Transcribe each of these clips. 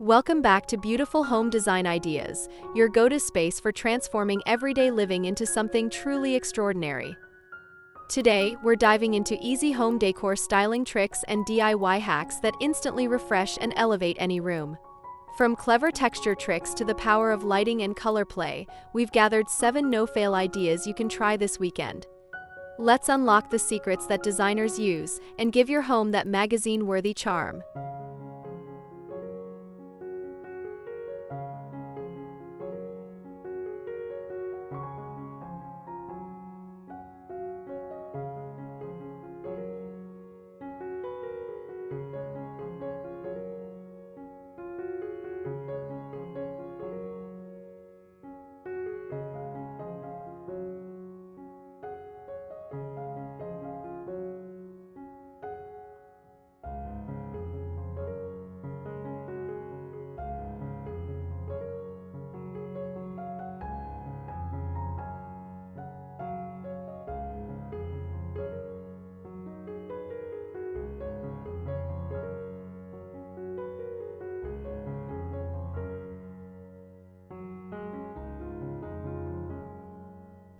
Welcome back to Beautiful Home Design Ideas, your go-to space for transforming everyday living into something truly extraordinary. Today, we're diving into easy home decor styling tricks and DIY hacks that instantly refresh and elevate any room. From clever texture tricks to the power of lighting and color play, we've gathered 7 no-fail ideas you can try this weekend. Let's unlock the secrets that designers use and give your home that magazine-worthy charm.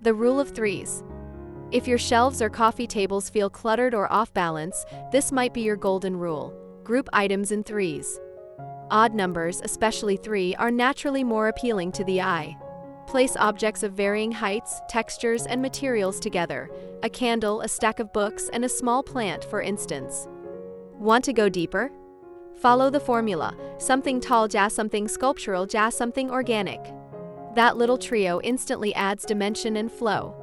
The rule of threes. If your shelves or coffee tables feel cluttered or off balance, this might be your golden rule. Group items in threes. Odd numbers, especially 3, are naturally more appealing to the eye. Place objects of varying heights, textures, and materials together. A candle, a stack of books, and a small plant, for instance. Want to go deeper? Follow the formula. Something tall jazz something sculptural jazz something organic. That little trio instantly adds dimension and flow.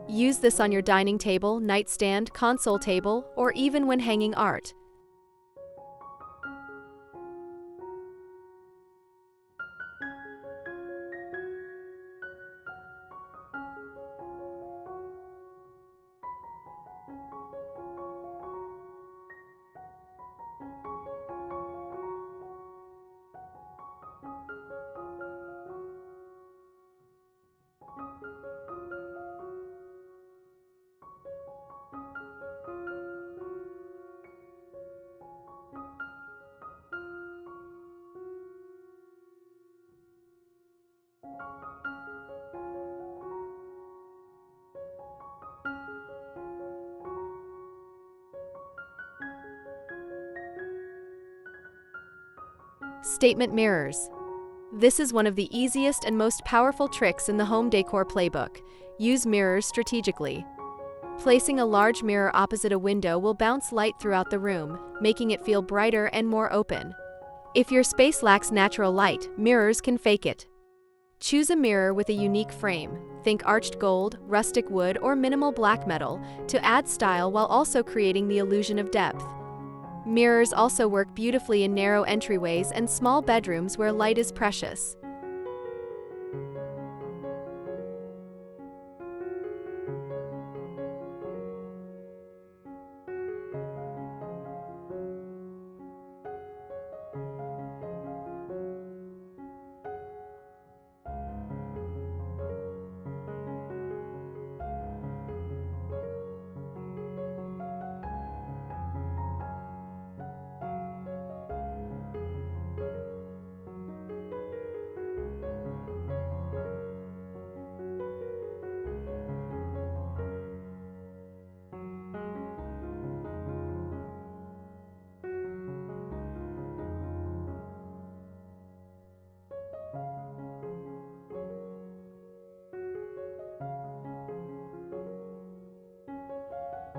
Use this on your dining table, nightstand, console table, or even when hanging art. Statement mirrors. This is one of the easiest and most powerful tricks in the home decor playbook. Use mirrors strategically. Placing a large mirror opposite a window will bounce light throughout the room, making it feel brighter and more open. If your space lacks natural light, mirrors can fake it. Choose a mirror with a unique frame. Think arched gold, rustic wood, or minimal black metal to add style while also creating the illusion of depth. Mirrors also work beautifully in narrow entryways and small bedrooms where light is precious.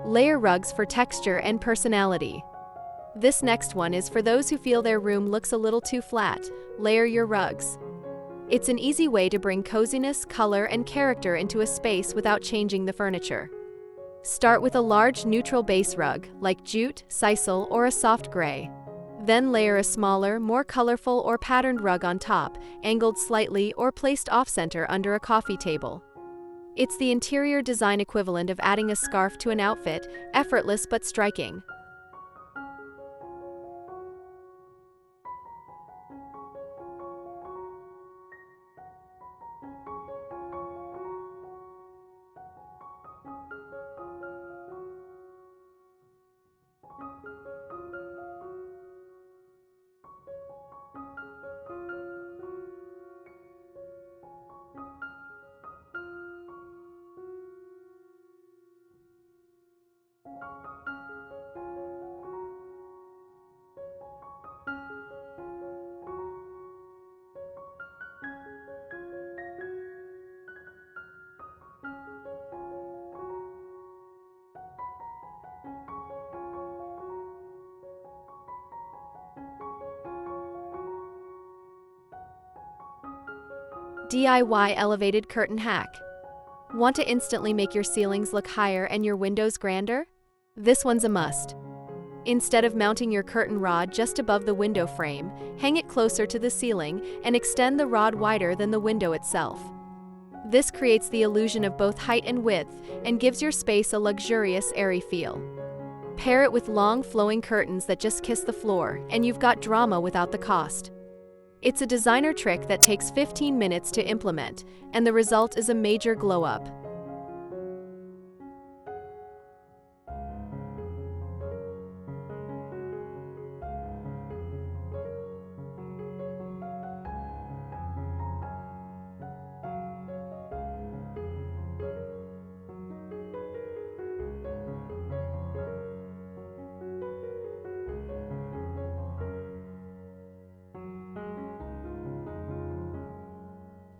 Layer rugs for texture and personality. This next one is for those who feel their room looks a little too flat. Layer your rugs. It's an easy way to bring coziness, color, and character into a space without changing the furniture. Start with a large neutral base rug, like jute, sisal, or a soft gray. Then layer a smaller, more colorful or patterned rug on top, angled slightly or placed off-center under a coffee table. It's the interior design equivalent of adding a scarf to an outfit, effortless but striking. DIY elevated curtain hack. Want to instantly make your ceilings look higher and your windows grander? This one's a must. Instead of mounting your curtain rod just above the window frame, hang it closer to the ceiling and extend the rod wider than the window itself. This creates the illusion of both height and width and gives your space a luxurious, airy feel. Pair it with long, flowing curtains that just kiss the floor, and you've got drama without the cost. It's a designer trick that takes 15 minutes to implement, and the result is a major glow-up.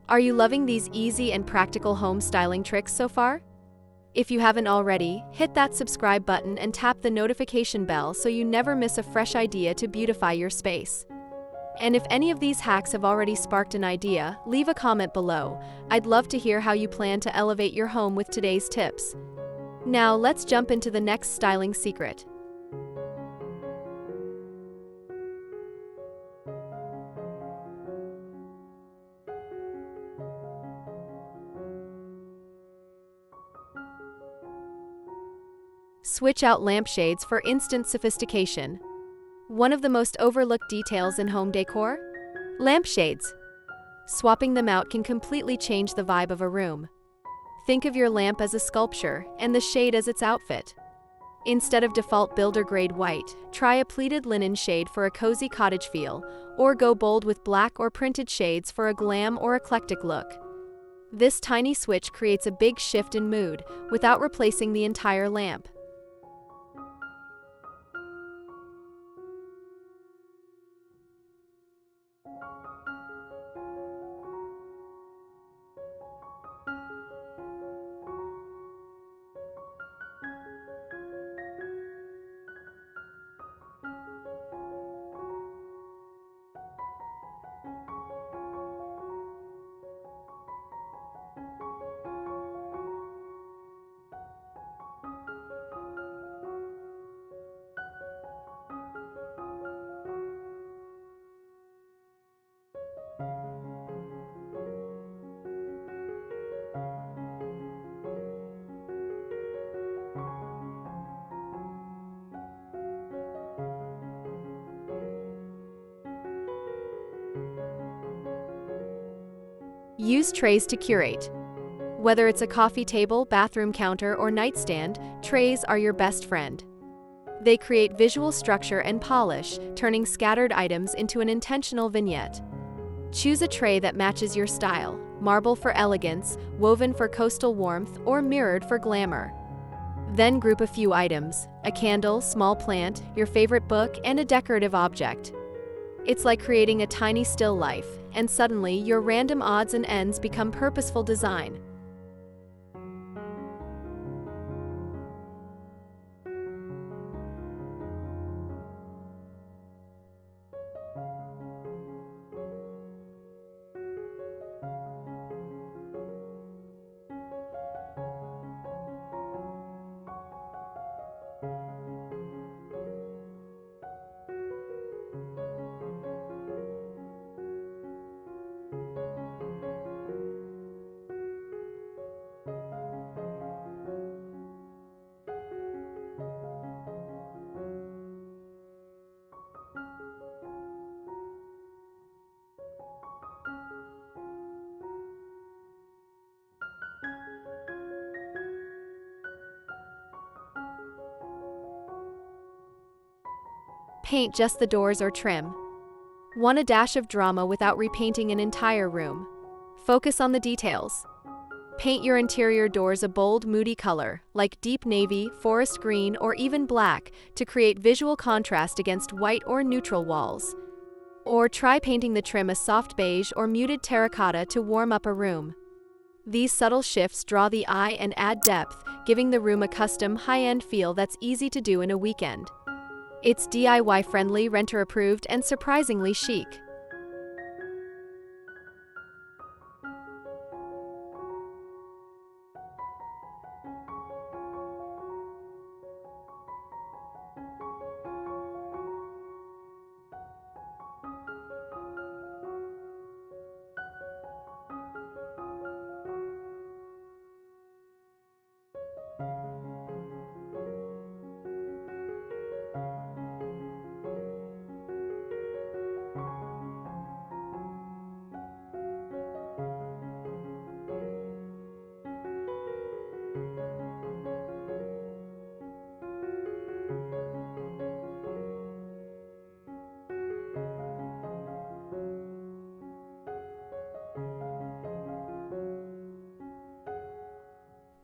Are you loving these easy and practical home styling tricks so far? If you haven't already, hit that subscribe button and tap the notification bell so you never miss a fresh idea to beautify your space. And if any of these hacks have already sparked an idea, leave a comment below. I'd love to hear how you plan to elevate your home with today's tips. Now let's jump into the next styling secret. Switch out lampshades for instant sophistication. One of the most overlooked details in home decor? Lampshades. Swapping them out can completely change the vibe of a room. Think of your lamp as a sculpture and the shade as its outfit. Instead of default builder-grade white, try a pleated linen shade for a cozy cottage feel, or go bold with black or printed shades for a glam or eclectic look. This tiny switch creates a big shift in mood without replacing the entire lamp. Use trays to curate. Whether it's a coffee table, bathroom counter, or nightstand, trays are your best friend. They create visual structure and polish, turning scattered items into an intentional vignette. Choose a tray that matches your style: marble for elegance, woven for coastal warmth, or mirrored for glamour. Then group a few items: a candle, small plant, your favorite book, and a decorative object. It's like creating a tiny still life, and suddenly your random odds and ends become purposeful design. Paint just the doors or trim. Want a dash of drama without repainting an entire room? Focus on the details. Paint your interior doors a bold, moody color, like deep navy, forest green, or even black, to create visual contrast against white or neutral walls. Or try painting the trim a soft beige or muted terracotta to warm up a room. These subtle shifts draw the eye and add depth, giving the room a custom, high-end feel that's easy to do in a weekend. It's DIY-friendly, renter-approved, and surprisingly chic.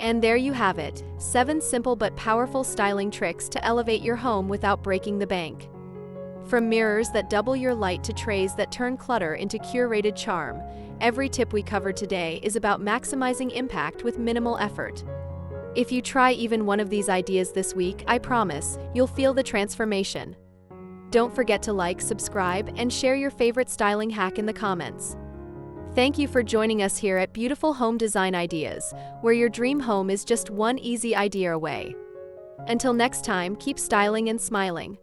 And there you have it, 7 simple but powerful styling tricks to elevate your home without breaking the bank. From mirrors that double your light to trays that turn clutter into curated charm, every tip we covered today is about maximizing impact with minimal effort. If you try even one of these ideas this week, I promise, you'll feel the transformation. Don't forget to like, subscribe, and share your favorite styling hack in the comments. Thank you for joining us here at Beautiful Home Design Ideas, where your dream home is just one easy idea away. Until next time, keep styling and smiling.